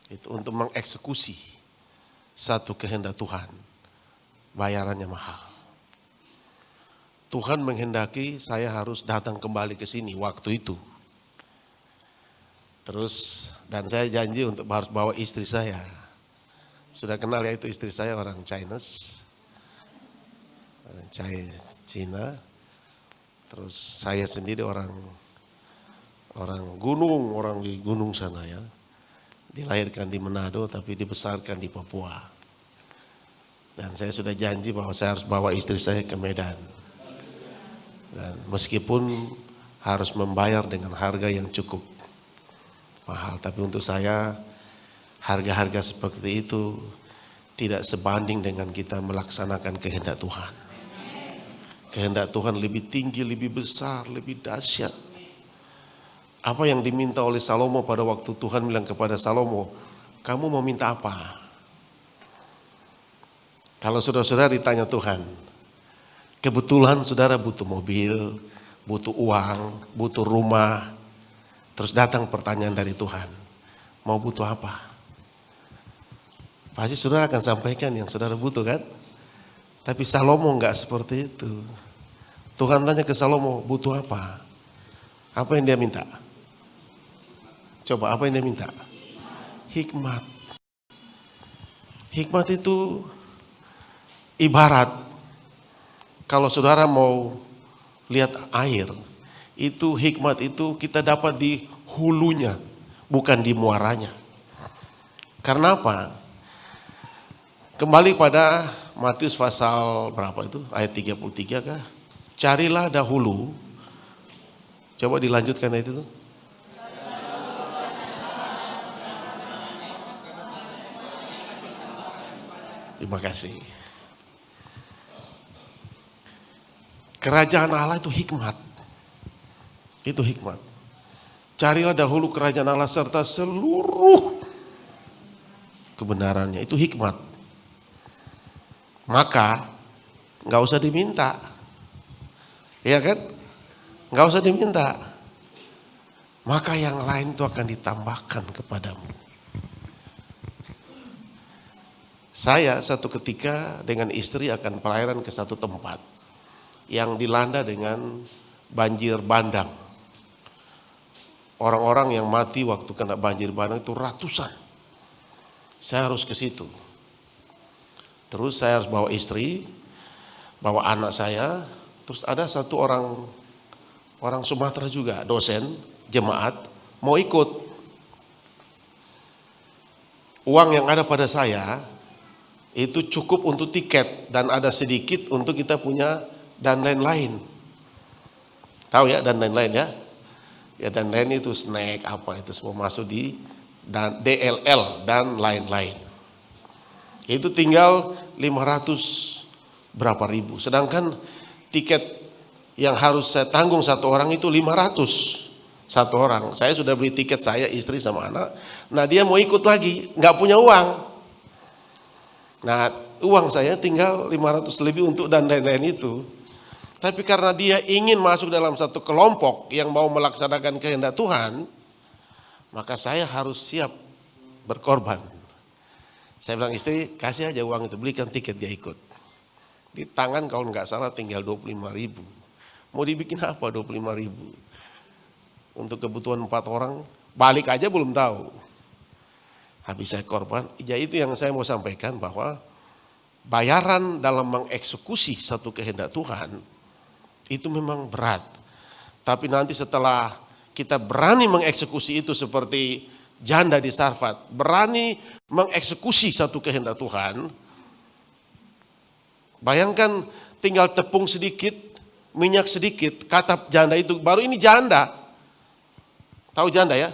Itu untuk mengeksekusi satu kehendak Tuhan. Bayarannya mahal. Tuhan menghendaki saya harus datang kembali ke sini waktu itu. Terus dan saya janji untuk harus bawa istri saya. Sudah kenal ya itu istri saya orang Chinese. Orang Cina. Terus saya sendiri orang gunung, orang di gunung sana ya. Dilahirkan di Manado tapi dibesarkan di Papua. Dan saya sudah janji bahwa saya harus bawa istri saya ke Medan. Dan meskipun harus membayar dengan harga yang cukup mahal, tapi untuk saya harga-harga seperti itu tidak sebanding dengan kita melaksanakan kehendak Tuhan. Kehendak Tuhan lebih tinggi, lebih besar, lebih dahsyat. Apa yang diminta oleh Salomo pada waktu Tuhan bilang kepada Salomo, kamu mau minta apa? Kalau saudara-saudara ditanya Tuhan, kebetulan saudara butuh mobil, butuh uang, butuh rumah, terus datang pertanyaan dari Tuhan, mau butuh apa? Pasti saudara akan sampaikan yang saudara butuh kan? Tapi Salomo enggak seperti itu. Tuhan tanya ke Salomo, butuh apa? Apa yang dia minta? Coba apa yang dia minta? Hikmat. Hikmat itu ibarat kalau saudara mau lihat air, itu hikmat itu kita dapat di hulunya, bukan di muaranya. Karena apa? Kembali pada Matius pasal berapa itu? Ayat 33 kah? Carilah dahulu. Coba dilanjutkan itu tuh. Terima kasih. Kerajaan Allah itu hikmat. Itu hikmat. Carilah dahulu kerajaan Allah serta seluruh kebenarannya. Itu hikmat. Maka nggak usah diminta. Iya kan? Nggak usah diminta. Maka yang lain itu akan ditambahkan kepadamu. Saya satu ketika dengan istri akan pelayaran ke satu tempat yang dilanda dengan banjir bandang. Orang-orang yang mati waktu kena banjir bandang itu ratusan. Saya harus ke situ. Terus saya harus bawa istri, bawa anak saya. Terus ada satu orang Sumatera juga, dosen, jemaat, mau ikut. Uang yang ada pada saya itu cukup untuk tiket dan ada sedikit untuk kita punya dan lain-lain. Tahu ya dan lain-lain ya? Ya dan lain itu snack apa itu semua masuk di dan DLL dan lain-lain. Itu tinggal 500 berapa ribu. Sedangkan tiket yang harus saya tanggung satu orang itu 500 satu orang. Saya sudah beli tiket saya, istri sama anak. Nah dia mau ikut lagi, nggak punya uang. Nah uang saya tinggal 500 lebih untuk dan lain-lain itu. Tapi karena dia ingin masuk dalam satu kelompok yang mau melaksanakan kehendak Tuhan, maka saya harus siap berkorban. Saya bilang istri, kasih aja uang itu, belikan tiket dia ikut. Di tangan kalau nggak salah tinggal 25.000. Mau dibikin apa 25.000? Untuk kebutuhan 4 orang, balik aja belum tahu. Habis saya korban, ya itu yang saya mau sampaikan bahwa bayaran dalam mengeksekusi satu kehendak Tuhan itu memang berat. Tapi nanti setelah kita berani mengeksekusi itu seperti janda di Sarfat, berani mengeksekusi satu kehendak Tuhan, bayangkan tinggal tepung sedikit, minyak sedikit, kata janda itu, baru ini janda. Tahu janda ya?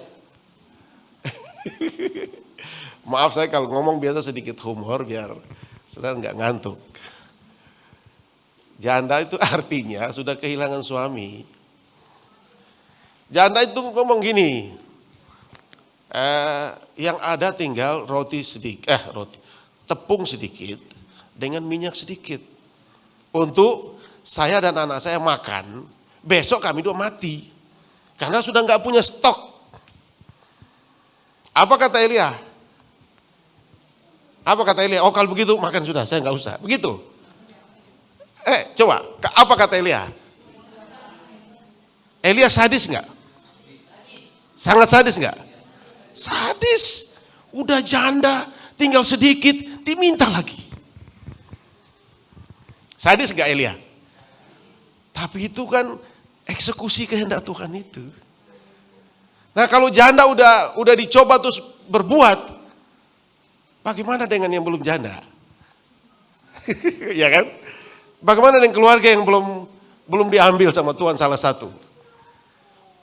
Maaf saya kalau ngomong biasa sedikit humor biar saudara nggak ngantuk. Janda itu artinya sudah kehilangan suami. Janda itu ngomong gini, yang ada tinggal tepung sedikit dengan minyak sedikit. Untuk saya dan anak saya makan, besok kami dua mati. Karena sudah nggak punya stok. Apa kata Elia? Apa kata Elia? Oh kalau begitu makan sudah, saya nggak usah. Begitu. Coba, apa kata Elia? Elia sadis nggak? Sangat sadis nggak? Sadis. Udah janda, tinggal sedikit, diminta lagi. Sadis nggak Elia? Tapi itu kan eksekusi kehendak Tuhan itu. Nah kalau janda udah dicoba terus berbuat, bagaimana dengan yang belum janda? Ya kan? Bagaimana dengan keluarga yang belum diambil sama Tuhan salah satu?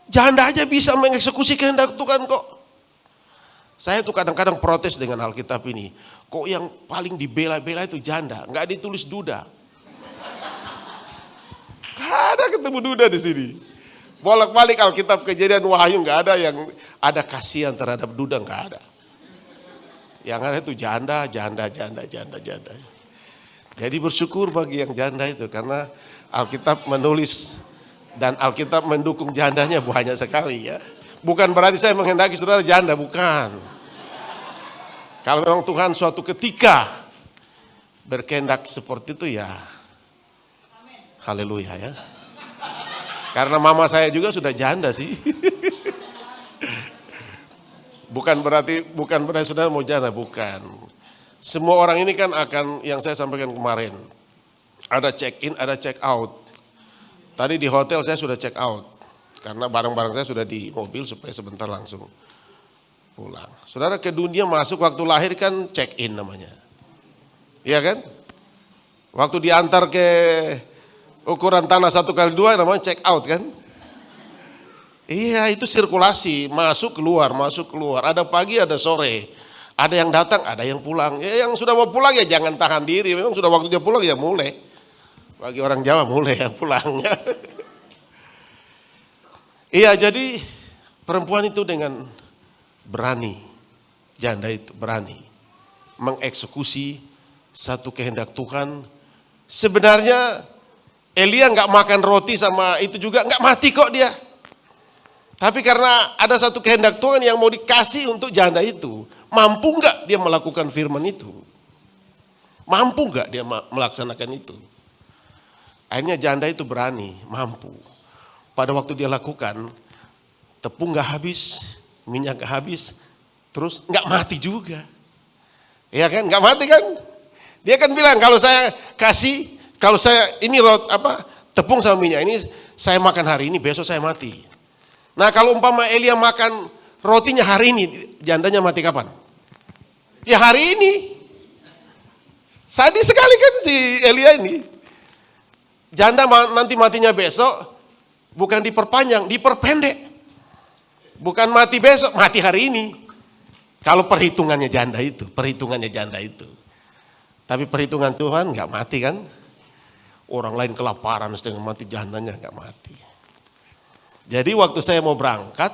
Janda aja bisa mengeksekusi kehendak Tuhan kok. Saya tuh kadang-kadang protes dengan Alkitab ini. Kok yang paling dibela-bela itu janda, nggak ditulis duda. Gak ada ketemu duda di sini. Bolak-balik Alkitab Kejadian Wahyu nggak ada yang ada kasihan terhadap duda, nggak ada. Yang ada itu janda. Jadi bersyukur bagi yang janda itu karena Alkitab menulis dan Alkitab mendukung jandanya banyak sekali ya. Bukan berarti saya menghendaki saudara janda, bukan. Kalau memang Tuhan suatu ketika berkehendak seperti itu ya, haleluya ya. Karena mama saya juga sudah janda sih. Bukan berarti saudara mau janda, bukan. Semua orang ini kan akan, yang saya sampaikan kemarin, ada check in, ada check out. Tadi di hotel saya sudah check out, karena barang-barang saya sudah di mobil supaya sebentar langsung pulang. Saudara ke dunia masuk waktu lahir kan check in namanya. Iya kan? Waktu diantar ke ukuran tanah 1x2 namanya check out kan? Iya itu sirkulasi, masuk keluar. Ada pagi ada sore. Ada yang datang, ada yang pulang. Ya, yang sudah mau pulang ya jangan tahan diri. Memang sudah waktunya pulang ya mulai. Bagi orang Jawa mulai yang pulangnya. Iya jadi perempuan itu dengan berani. Janda itu berani. Mengeksekusi satu kehendak Tuhan. Sebenarnya Elia nggak makan roti sama itu juga nggak mati kok dia. Tapi karena ada satu kehendak Tuhan yang mau dikasih untuk janda itu. Mampu nggak dia melakukan firman itu? Mampu nggak dia melaksanakan itu? Akhirnya janda itu berani, mampu. Pada waktu dia lakukan, tepung nggak habis, minyak nggak habis, terus nggak mati juga. Iya kan? Nggak mati kan? Dia kan bilang kalau saya kasih, kalau saya ini tepung sama minyak ini saya makan hari ini, besok saya mati. Nah kalau umpama Elia makan rotinya hari ini, jandanya mati kapan? Ya hari ini. Sadis sekali kan si Elia ini. Janda nanti matinya besok, bukan diperpanjang, diperpendek. Bukan mati besok, mati hari ini. Kalau perhitungannya janda itu. Tapi perhitungan Tuhan nggak mati kan? Orang lain kelaparan setengah mati, jandanya nggak mati. Jadi waktu saya mau berangkat,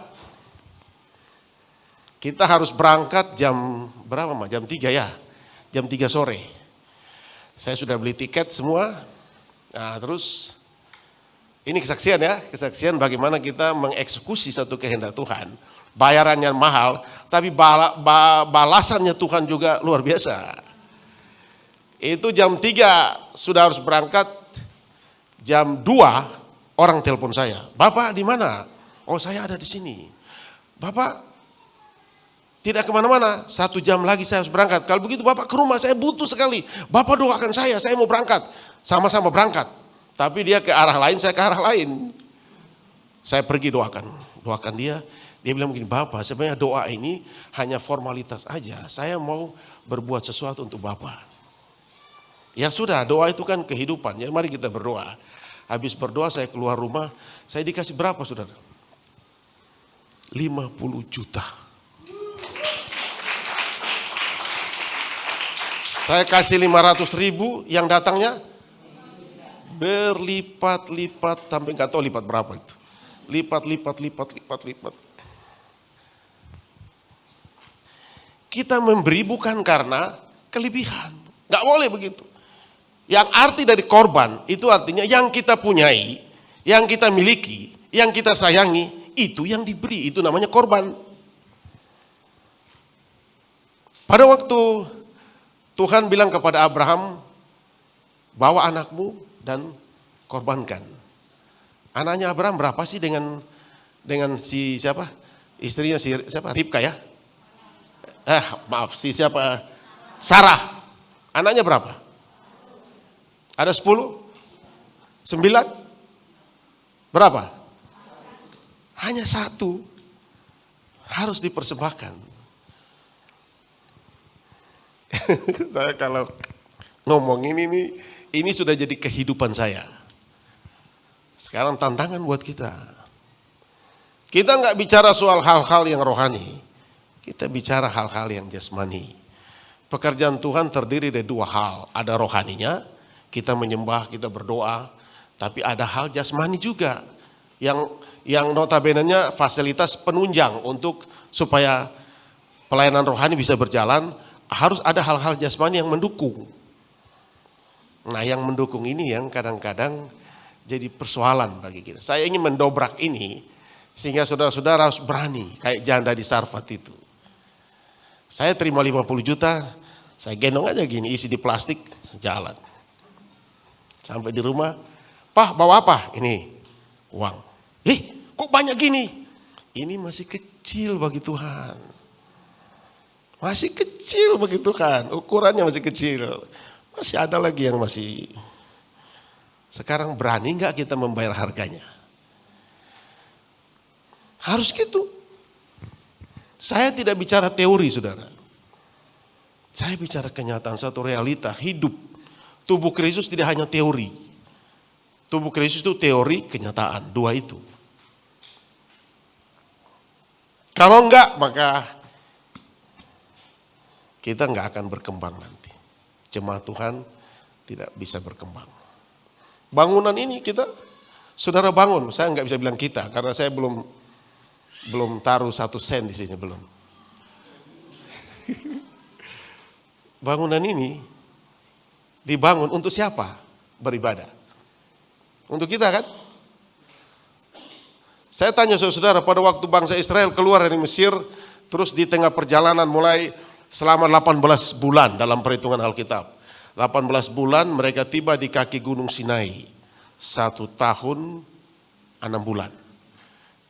kita harus berangkat jam berapa Mak? Jam 3 ya? Jam 3 sore. Saya sudah beli tiket semua. Nah terus ini kesaksian bagaimana kita mengeksekusi satu kehendak Tuhan. Bayarannya mahal, tapi balasannya Tuhan juga luar biasa. Itu jam 3 sudah harus berangkat, jam 2 orang telepon saya, Bapak di mana? Oh saya ada di sini. Bapak tidak kemana-mana, 1 jam lagi saya harus berangkat. Kalau begitu Bapak ke rumah, saya butuh sekali. Bapak doakan saya mau berangkat. Sama-sama berangkat. Tapi dia ke arah lain, saya ke arah lain. Saya pergi doakan dia. Dia bilang begini, Bapak sebenarnya doa ini hanya formalitas aja. Saya mau berbuat sesuatu untuk Bapak. Ya sudah, doa itu kan kehidupan. Ya mari kita berdoa. Habis berdoa saya keluar rumah, saya dikasih berapa saudara? 50 juta. Saya kasih 500.000, yang datangnya berlipat-lipat, sampai nggak tahu lipat berapa itu. Lipat. Kita memberi bukan karena kelebihan. Nggak boleh begitu. Yang arti dari korban itu artinya yang kita punyai, yang kita miliki, yang kita sayangi, itu yang diberi, itu namanya korban. Pada waktu Tuhan bilang kepada Abraham, bawa anakmu dan korbankan. Anaknya Abraham berapa sih dengan si siapa? Istrinya si siapa? Ribka ya? Maaf, si siapa? Sarah. Anaknya berapa? Ada 10? 9? Berapa? Hanya 1. Harus dipersembahkan. Saya kalau ngomong ini sudah jadi kehidupan saya. Sekarang tantangan buat kita. Kita nggak bicara soal hal-hal yang rohani. Kita bicara hal-hal yang jasmani. Pekerjaan Tuhan terdiri dari 2 hal. Ada rohaninya, kita menyembah, kita berdoa. Tapi ada hal jasmani juga. Yang notabene-nya fasilitas penunjang untuk supaya pelayanan rohani bisa berjalan. Harus ada hal-hal jasmani yang mendukung. Nah, yang mendukung ini yang kadang-kadang jadi persoalan bagi kita. Saya ingin mendobrak ini sehingga saudara-saudara harus berani kayak janda di Sarfat itu. Saya terima 50 juta, saya gendong aja gini, isi di plastik, jalan. Sampai di rumah, Pak bawa apa? Ini uang. Kok banyak gini? Ini masih kecil bagi Tuhan. Masih kecil bagi Tuhan, ukurannya masih kecil. Masih ada lagi yang masih. Sekarang berani nggak kita membayar harganya? Harus gitu. Saya tidak bicara teori, saudara. Saya bicara kenyataan, satu realita hidup. Tubuh Kristus tidak hanya teori. Tubuh Kristus itu teori, kenyataan, 2 itu. Kalau enggak, maka kita enggak akan berkembang nanti. Jemaat Tuhan tidak bisa berkembang. Bangunan ini kita, saudara bangun, saya enggak bisa bilang kita, karena saya belum taruh 1 sen di sini, belum. Bangunan ini dibangun untuk siapa? Beribadah. Untuk kita kan? Saya tanya saudara, pada waktu bangsa Israel keluar dari Mesir, terus di tengah perjalanan mulai selama 18 bulan dalam perhitungan Alkitab. 18 bulan mereka tiba di kaki Gunung Sinai. 1 tahun 6 bulan.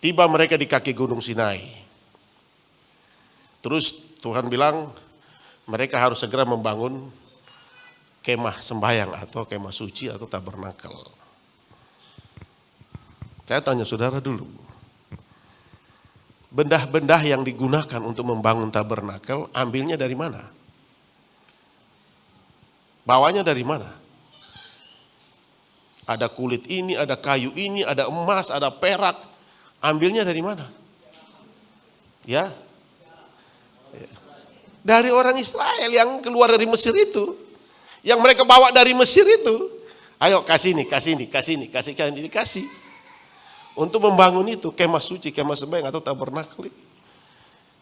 Tiba mereka di kaki Gunung Sinai. Terus Tuhan bilang mereka harus segera membangun kemah sembahyang atau kemah suci atau tabernakel. Saya tanya saudara dulu. Benda-benda yang digunakan untuk membangun tabernakel ambilnya dari mana? Bawanya dari mana? Ada kulit ini, ada kayu ini, ada emas, ada perak. Ambilnya dari mana? Ya? Dari orang Israel yang keluar dari Mesir itu. Yang mereka bawa dari Mesir itu. Ayo kasih ini, kasih ini, kasih ini, kasih. Untuk membangun itu, kemah suci, kemah sembahyang atau tabernakel.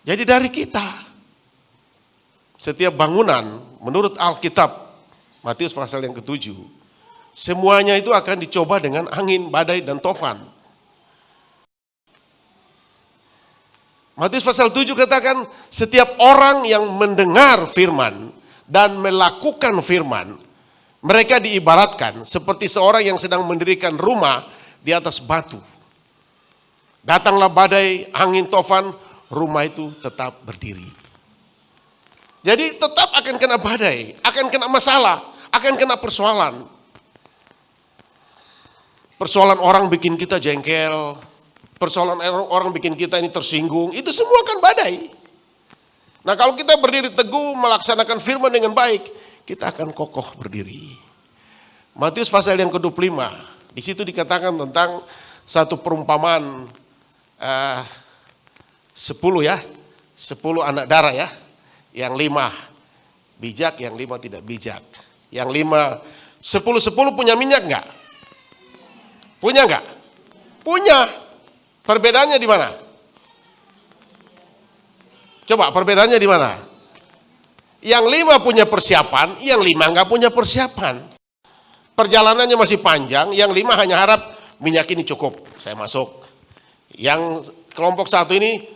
Jadi dari kita, setiap bangunan menurut Alkitab, Matius pasal yang ke-7, semuanya itu akan dicoba dengan angin, badai, dan tofan. Matius pasal 7 katakan, setiap orang yang mendengar firman dan melakukan firman, mereka diibaratkan seperti seorang yang sedang mendirikan rumah di atas batu. Datanglah badai, angin, tofan, rumah itu tetap berdiri. Jadi tetap akan kena badai, akan kena masalah, akan kena persoalan. Persoalan orang bikin kita jengkel, persoalan orang bikin kita ini tersinggung, itu semua kan badai. Nah kalau kita berdiri teguh melaksanakan firman dengan baik, kita akan kokoh berdiri. Matius pasal yang ke-25, di situ dikatakan tentang satu perumpamaan 10 ya, 10 anak darah ya, yang 5 bijak, yang 5 tidak bijak. Yang 5, 10 punya minyak enggak? Punya enggak? Punya. Perbedaannya di mana? Coba perbedaannya di mana? Yang 5 punya persiapan, yang 5 enggak punya persiapan. Perjalanannya masih panjang, yang 5 hanya harap minyak ini cukup, saya masuk. Yang kelompok 1 ini,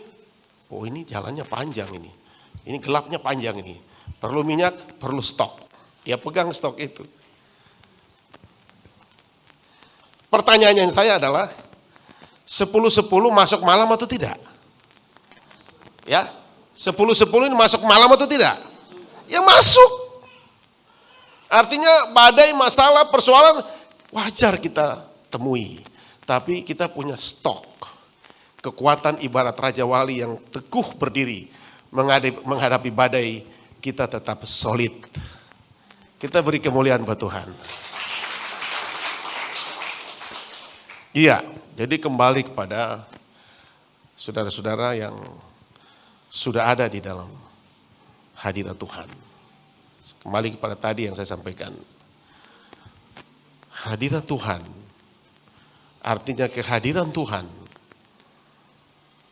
oh ini jalannya panjang ini gelapnya panjang ini. Perlu minyak, perlu stok. Ya pegang stok itu. Pertanyaannya saya adalah 10-10 masuk malam atau tidak? Ya, 10-10 ini masuk malam atau tidak? Ya masuk. Artinya badai, masalah, persoalan wajar kita temui. Tapi kita punya stok. Kekuatan ibarat Raja Wali yang teguh berdiri menghadapi badai, kita tetap solid. Kita beri kemuliaan buat Tuhan. Iya, jadi kembali kepada saudara-saudara yang sudah ada di dalam hadirat Tuhan. Kembali kepada tadi yang saya sampaikan. Hadirat Tuhan, artinya kehadiran Tuhan,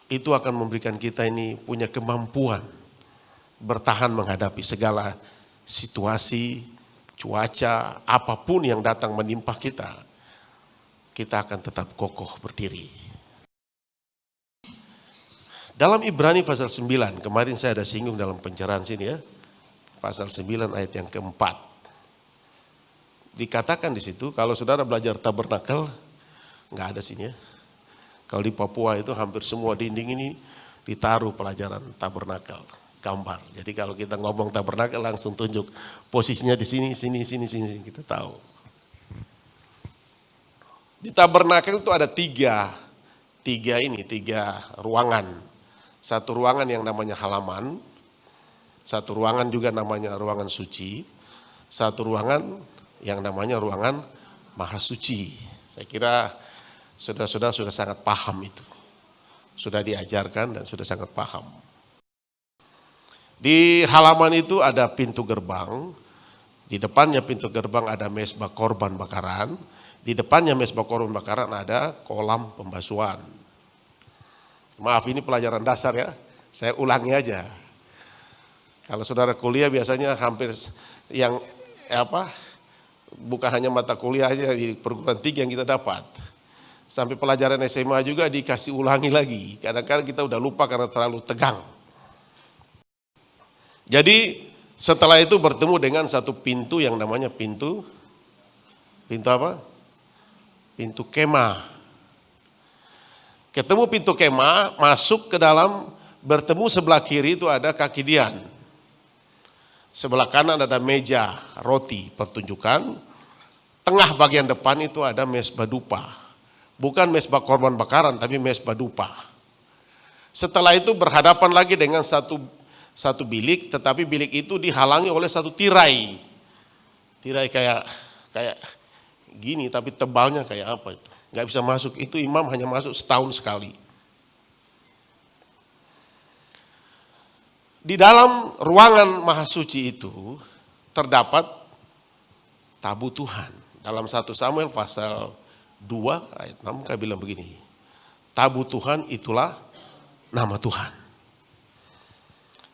itu akan memberikan kita ini punya kemampuan bertahan menghadapi segala situasi, cuaca, apapun yang datang menimpa kita akan tetap kokoh berdiri. Dalam Ibrani pasal 9, kemarin saya ada singgung dalam pencerahan sini ya, pasal 9 ayat yang keempat. Dikatakan di situ, kalau saudara belajar tabernakel, nggak ada sini ya. Kalau di Papua itu hampir semua dinding ini ditaruh pelajaran tabernakel, gambar. Jadi kalau kita ngomong tabernakel langsung tunjuk posisinya di sini, sini, kita tahu. Di tabernakel itu ada tiga ruangan. Satu ruangan yang namanya halaman, satu ruangan juga namanya ruangan suci, satu ruangan yang namanya ruangan maha suci. Saya kira saudara-saudara sudah sangat paham itu. Sudah diajarkan dan sudah sangat paham. Di halaman itu ada pintu gerbang, di depannya pintu gerbang ada mezbah korban bakaran, di depannya mezbah korban bakaran ada kolam pembasuhan. Maaf ini pelajaran dasar ya, saya ulangi aja. Kalau saudara kuliah biasanya hampir yang bukan hanya mata kuliah aja di perguruan tinggi yang kita dapat. Sampai pelajaran SMA juga dikasih ulangi lagi. Kadang-kadang kita udah lupa karena terlalu tegang. Jadi setelah itu bertemu dengan satu pintu yang namanya pintu apa? Pintu kemah. Ketemu pintu kemah, masuk ke dalam, bertemu sebelah kiri itu ada kaki dian. Sebelah kanan ada meja roti pertunjukan. Tengah bagian depan itu ada mezbah dupa. Bukan mezbah korban bakaran tapi mezbah dupa. Setelah itu berhadapan lagi dengan satu bilik, tetapi bilik itu dihalangi oleh satu tirai. Tirai kayak gini tapi tebalnya kayak apa itu. Nggak bisa masuk, itu imam hanya masuk setahun sekali. Di dalam ruangan maha suci itu terdapat tabut Tuhan. Dalam 1 Samuel pasal 2 ayat 6 kan bilang begini. Tabut Tuhan itulah nama Tuhan.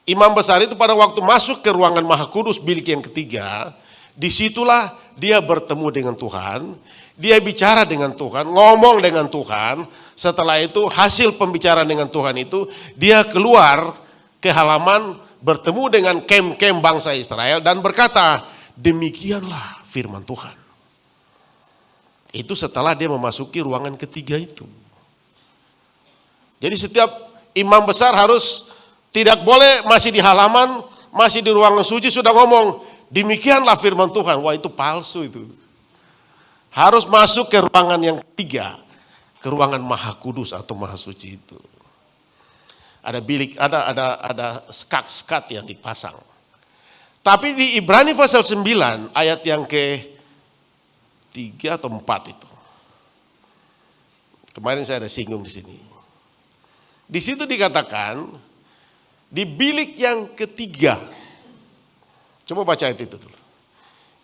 Imam besar itu pada waktu masuk ke ruangan maha kudus bilik yang ketiga, disitulah dia bertemu dengan Tuhan. Dia bicara dengan Tuhan, ngomong dengan Tuhan. Setelah itu hasil pembicaraan dengan Tuhan itu dia keluar ke halaman bertemu dengan kem-kem bangsa Israel dan berkata, demikianlah firman Tuhan. Itu setelah dia memasuki ruangan ketiga itu. Jadi setiap imam besar harus tidak boleh masih di halaman, masih di ruangan suci sudah ngomong, demikianlah firman Tuhan. Wah itu palsu itu. Harus masuk ke ruangan yang ketiga, ke ruangan maha kudus atau maha suci itu. Ada bilik, ada skat-skat yang dipasang. Tapi di Ibrani pasal 9 ayat yang ke-3 atau 4 itu. Kemarin saya ada singgung di sini. Di situ dikatakan di bilik yang ketiga. Coba baca ayat itu dulu.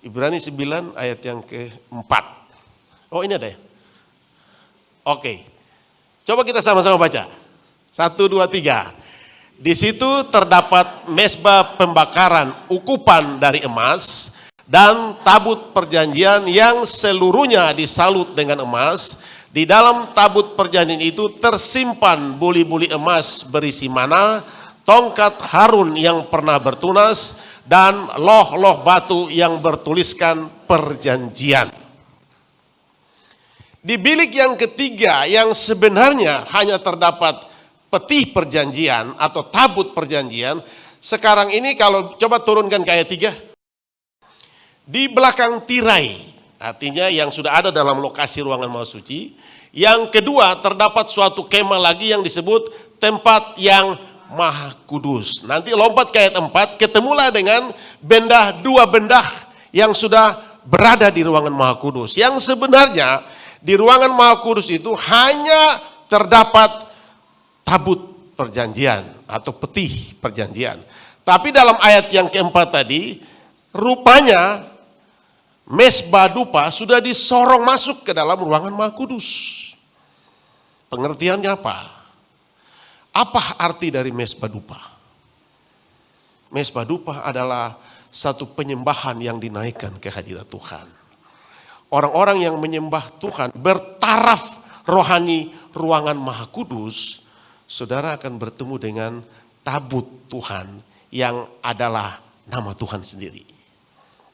Ibrani 9 ayat yang ke-4. Oh ini ada ya? Oke. Coba kita sama-sama baca. 1, 2, 3. Di situ terdapat mezbah pembakaran ukupan dari emas dan tabut perjanjian yang seluruhnya disalut dengan emas. Di dalam tabut perjanjian itu tersimpan buli-buli emas berisi mana, tongkat Harun yang pernah bertunas, dan loh-loh batu yang bertuliskan perjanjian. Di bilik yang ketiga yang sebenarnya hanya terdapat peti perjanjian atau tabut perjanjian, sekarang ini kalau coba turunkan ke ayat 3, di belakang tirai, artinya yang sudah ada dalam lokasi ruangan maha suci. Yang kedua, terdapat suatu kemah lagi yang disebut tempat yang maha kudus. Nanti lompat ke ayat 4, ketemulah dengan dua benda yang sudah berada di ruangan maha kudus. Yang sebenarnya di ruangan maha kudus itu hanya terdapat tabut perjanjian atau peti perjanjian. Tapi dalam ayat yang keempat tadi, rupanya mesbah dupa sudah disorong masuk ke dalam ruangan maha kudus. Pengertiannya apa? Apa arti dari mesbah dupa? Mesbah dupa adalah satu penyembahan yang dinaikkan ke hadirat Tuhan. Orang-orang yang menyembah Tuhan bertaraf rohani ruangan maha kudus, saudara akan bertemu dengan tabut Tuhan yang adalah nama Tuhan sendiri.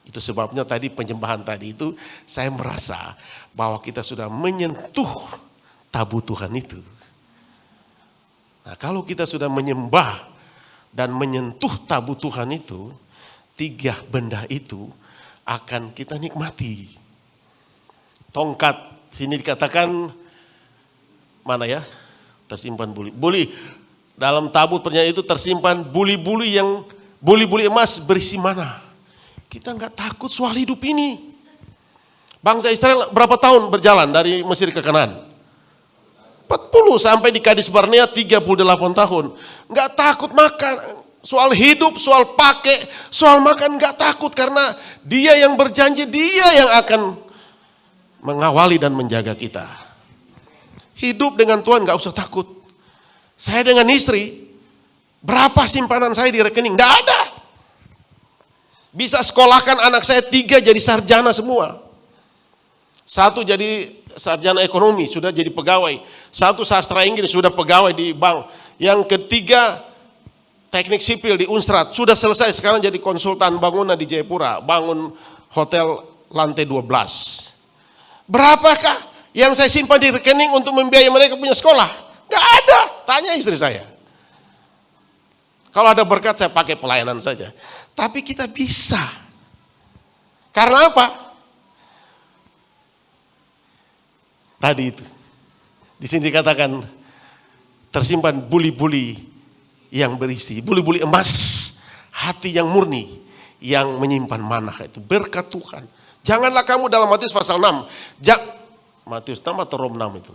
Itu sebabnya tadi penyembahan tadi itu saya merasa bahwa kita sudah menyentuh tabut Tuhan itu. Nah, kalau kita sudah menyembah dan menyentuh tabut Tuhan itu, tiga benda itu akan kita nikmati. Tongkat, sini dikatakan mana ya? Tersimpan buli. Buli dalam tabut perjanjian itu tersimpan buli-buli emas berisi mana? Kita nggak takut soal hidup ini. Bangsa Israel berapa tahun berjalan dari Mesir ke Kanaan? 40 sampai di Kades Barnea 38 tahun. Nggak takut makan. Soal hidup, soal pakai, soal makan nggak takut karena Dia yang berjanji, Dia yang akan mengawali dan menjaga kita. Hidup dengan Tuhan gak usah takut. Saya dengan istri, berapa simpanan saya di rekening? Gak ada. Bisa sekolahkan anak saya 3 jadi sarjana semua. 1 jadi sarjana ekonomi, sudah jadi pegawai. 1 sastra Inggris, sudah pegawai di bank. Yang ketiga teknik sipil di Unstrat, sudah selesai sekarang jadi konsultan bangunan di Jayapura. Bangun hotel lantai 12. Berapakah yang saya simpan di rekening untuk membiayai mereka punya sekolah? Gak ada, tanya istri saya. Kalau ada berkat saya pakai pelayanan saja. Tapi kita bisa. Karena apa? Tadi itu. Di sini dikatakan tersimpan buli-buli yang berisi, buli-buli emas, hati yang murni, yang menyimpan manah itu berkat Tuhan. Janganlah kamu dalam Matius pasal 6. Matius 6 atau Rom 6 itu?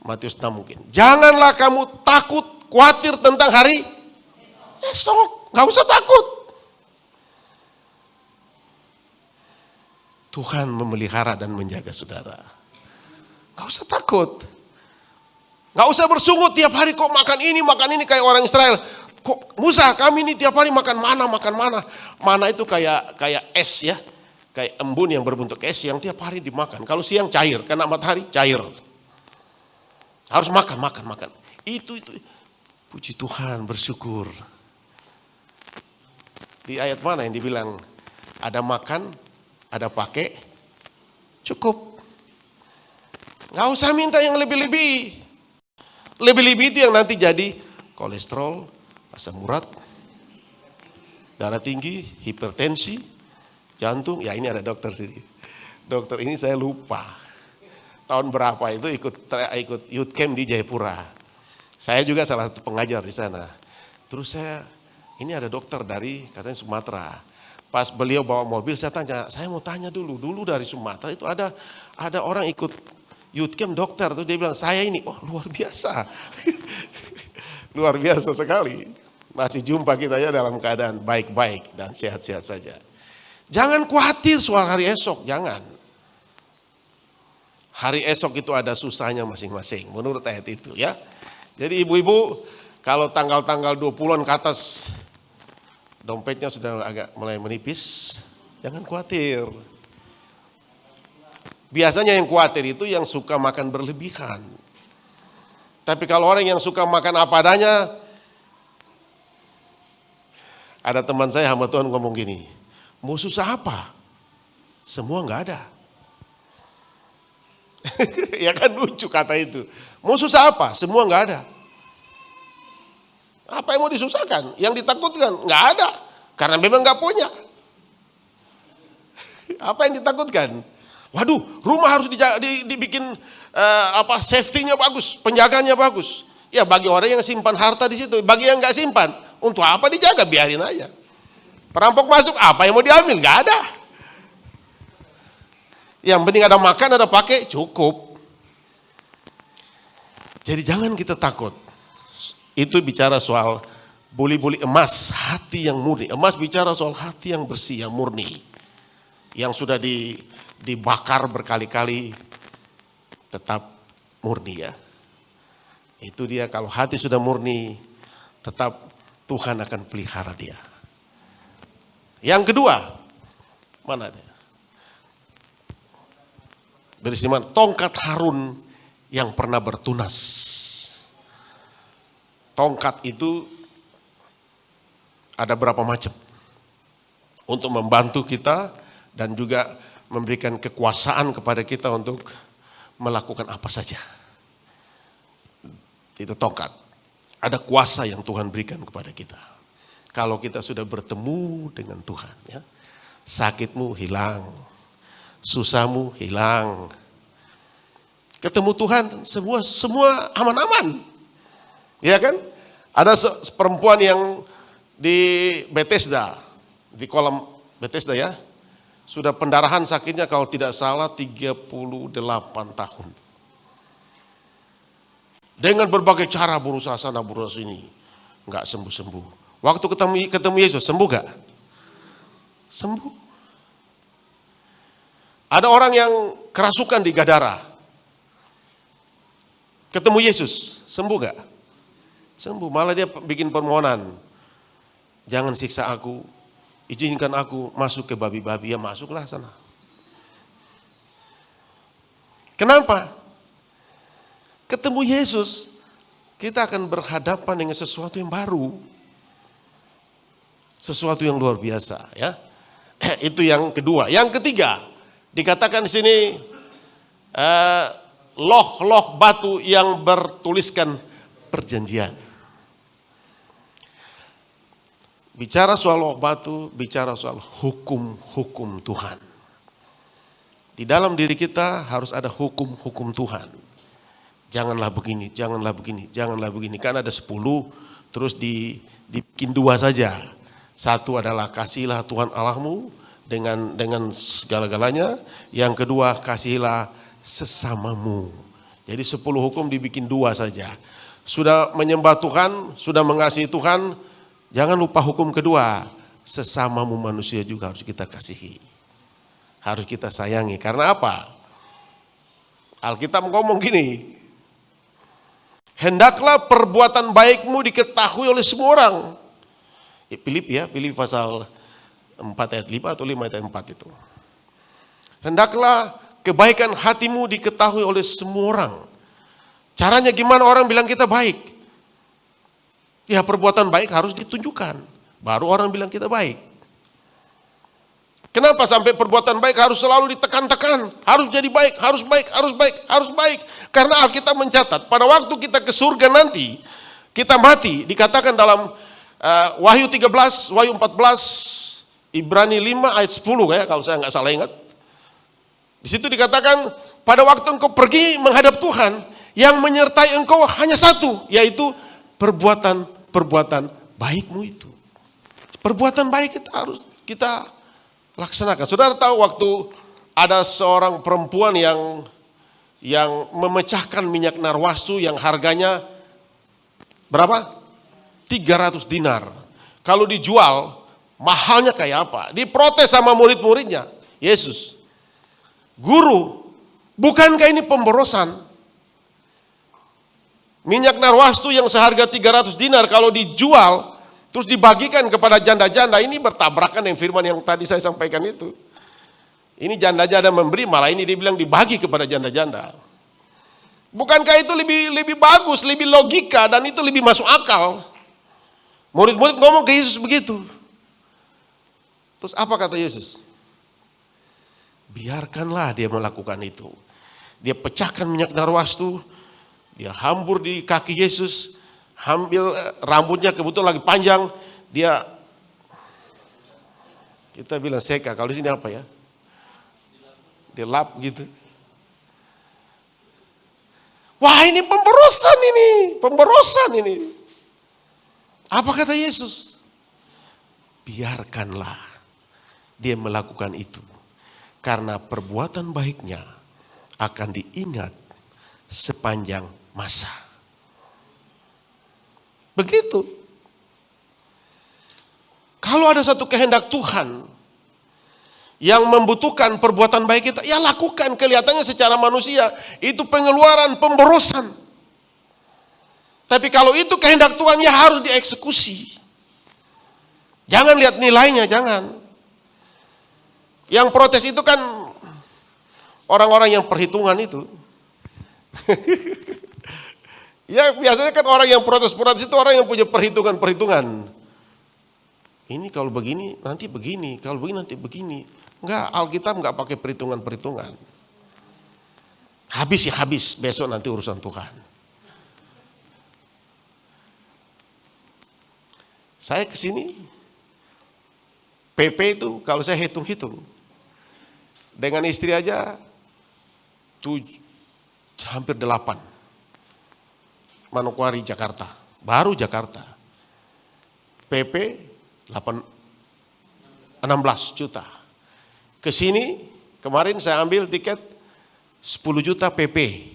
Matius 6 mungkin. Janganlah kamu takut, khawatir tentang hari esok. Gak usah takut. Tuhan memelihara dan menjaga saudara. Gak usah takut. Gak usah bersungut tiap hari kok makan ini kayak orang Israel. Kok Musa kami ini tiap hari makan mana. Mana itu kayak es ya. Kayak embun yang berbentuk es yang tiap hari dimakan. Kalau siang cair, kena matahari cair. Harus makan. Itu. Puji Tuhan, bersyukur. Di ayat mana yang dibilang ada makan, ada pakai, cukup. Gak usah minta yang lebih-lebih. Lebih-lebih itu yang nanti jadi kolesterol, asam urat, darah tinggi, hipertensi, jantung. Ya ini ada dokter sini. Dokter ini saya lupa. Tahun berapa itu ikut youth camp di Jayapura. Saya juga salah satu pengajar di sana. Terus ini ada dokter dari katanya Sumatera. Pas beliau bawa mobil saya tanya, saya mau tanya dulu dari Sumatera itu ada orang ikut youth camp dokter. Terus dia bilang, saya ini, oh luar biasa. Luar biasa sekali. Masih jumpa kita ya dalam keadaan baik-baik dan sehat-sehat saja. Jangan khawatir soal hari esok, jangan. Hari esok itu ada susahnya masing-masing, menurut ayat itu ya. Jadi ibu-ibu, kalau tanggal-tanggal 20-an ke atas, dompetnya sudah agak mulai menipis, jangan khawatir. Biasanya yang khawatir itu yang suka makan berlebihan. Tapi kalau orang yang suka makan apa adanya, Ada teman saya hamba Tuhan ngomong gini, mau susah apa? Semua nggak ada. Ya kan lucu kata itu. Mau susah apa? Semua nggak ada. Apa yang mau disusahkan? Yang ditakutkan? Nggak ada. Karena memang nggak punya. Apa yang ditakutkan? Waduh, rumah harus dibikin safety-nya bagus, penjagaannya bagus. Ya bagi orang yang simpan harta di situ, bagi yang nggak simpan, untuk apa dijaga? Biarin aja. Perampok masuk, apa yang mau diambil? Nggak ada. Yang penting ada makan, ada pakai, cukup. Jadi jangan kita takut. Itu bicara soal buli-buli emas, hati yang murni. Emas bicara soal hati yang bersih, yang murni. Yang sudah dibakar berkali-kali, tetap murni ya. Itu dia, kalau hati sudah murni, tetap Tuhan akan pelihara dia. Yang kedua, mana dia? Berisi mana? Tongkat Harun yang pernah bertunas. Tongkat itu ada berapa macam? Untuk membantu kita dan juga memberikan kekuasaan kepada kita untuk melakukan apa saja. Itu tongkat. Ada kuasa yang Tuhan berikan kepada kita. Kalau kita sudah bertemu dengan Tuhan, ya, sakitmu hilang, susahmu hilang. Ketemu Tuhan, semua aman-aman. Ya kan? Ada perempuan yang di Bethesda, di kolam Bethesda ya, sudah pendarahan sakitnya kalau tidak salah 38 tahun. Dengan berbagai cara berusaha sana berusaha sini, nggak sembuh-sembuh. Waktu ketemu Yesus, sembuh gak? Sembuh. Ada orang yang kerasukan di Gadara. Ketemu Yesus, sembuh gak? Sembuh, malah dia bikin permohonan. Jangan siksa aku, izinkan aku masuk ke babi-babi. Ya masuklah sana. Kenapa? Ketemu Yesus, kita akan berhadapan dengan sesuatu yang baru. Sesuatu yang luar biasa ya. Itu yang kedua. Yang ketiga, dikatakan di sini loh-loh batu yang bertuliskan perjanjian. Bicara soal loh batu, bicara soal hukum-hukum Tuhan. Di dalam diri kita harus ada hukum-hukum Tuhan. Janganlah begini, janganlah begini, janganlah begini. Kan ada 10, terus dibikin 2 saja. Satu adalah kasihilah Tuhan Allahmu dengan segala-galanya. Yang kedua, kasihilah sesamamu. Jadi 10 hukum dibikin 2 saja. Sudah menyembah Tuhan, sudah mengasihi Tuhan, jangan lupa hukum kedua. Sesamamu manusia juga harus kita kasihi. Harus kita sayangi. Karena apa? Alkitab ngomong gini, hendaklah perbuatan baikmu diketahui oleh semua orang. Filipi pasal 4 ayat 5 atau 5 ayat 4 itu. Hendaklah kebaikan hatimu diketahui oleh semua orang. Caranya gimana orang bilang kita baik? Ya perbuatan baik harus ditunjukkan. Baru orang bilang kita baik. Kenapa sampai perbuatan baik harus selalu ditekan-tekan? Harus jadi baik, harus baik, harus baik, harus baik. Karena Alkitab mencatat, pada waktu kita ke surga nanti, kita mati, dikatakan dalam Wahyu 13, Wahyu 14, Ibrani 5 ayat 10 ya, kalau saya nggak salah ingat. Di situ dikatakan, pada waktu engkau pergi menghadap Tuhan, yang menyertai engkau hanya satu, yaitu perbuatan baikmu itu. Perbuatan baik itu harus kita laksanakan. Saudara tahu waktu ada seorang perempuan yang memecahkan minyak narwastu yang harganya berapa? 300 dinar. Kalau dijual, mahalnya kayak apa? Diprotes sama murid-muridnya. Yesus, Guru, bukankah ini pemborosan? Minyak narwastu yang seharga 300 dinar kalau dijual, terus dibagikan kepada janda-janda, ini bertabrakan dengan firman yang tadi saya sampaikan itu. Ini janda-janda memberi, malah ini dibilang dibagi kepada janda-janda. Bukankah itu lebih bagus, lebih logika, dan itu lebih masuk akal? Murid-murid ngomong ke Yesus begitu. Terus apa kata Yesus? Biarkanlah dia melakukan itu. Dia pecahkan minyak narwastu, dia hambur di kaki Yesus, ambil rambutnya kebetulan lagi panjang, kita bilang seka, kalau di sini apa ya? Dia lap gitu. Wah, ini pemborosan ini. Apa kata Yesus? Biarkanlah dia melakukan itu. Karena perbuatan baiknya akan diingat sepanjang masa. Begitu. Kalau ada satu kehendak Tuhan yang membutuhkan perbuatan baik kita, ya lakukan. Kelihatannya secara manusia itu pengeluaran, pemborosan. Tapi kalau itu kehendak Tuhan, ya harus dieksekusi. Jangan lihat nilainya, jangan. Yang protes itu kan orang-orang yang perhitungan itu. Ya biasanya kan orang yang protes itu orang yang punya perhitungan. Ini kalau begini nanti begini, kalau begini nanti begini. Enggak, Alkitab enggak pakai perhitungan. Habis ya habis, besok nanti urusan Tuhan. Saya kesini, PP itu kalau saya hitung-hitung, dengan istri aja hampir 8. Manokwari Jakarta, baru Jakarta. PP 16 juta. Kesini kemarin saya ambil tiket 10 juta PP.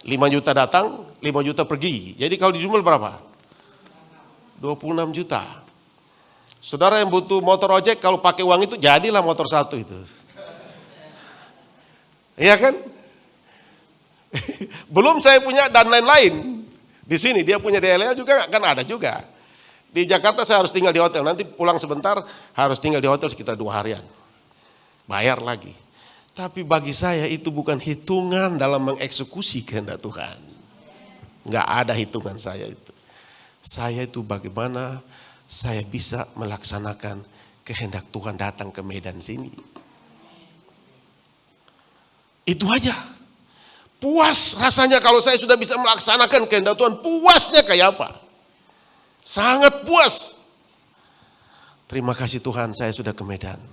5 juta datang, 5 juta pergi. Jadi kalau dijumlah berapa? 26 juta. Saudara yang butuh motor ojek, kalau pakai uang itu jadilah motor satu itu. Iya kan? Belum saya punya dan lain-lain. Di sini dia punya DLL juga kan ada juga. Di Jakarta saya harus tinggal di hotel. Nanti pulang sebentar harus tinggal di hotel sekitar 2 harian. Bayar lagi. Tapi bagi saya itu bukan hitungan dalam mengeksekusi kehendak Tuhan. Enggak ada hitungan saya itu. Saya itu bagaimana saya bisa melaksanakan kehendak Tuhan datang ke Medan sini. Itu aja. Puas rasanya kalau saya sudah bisa melaksanakan kehendak Tuhan. Puasnya kayak apa? Sangat puas. Terima kasih Tuhan saya sudah ke Medan.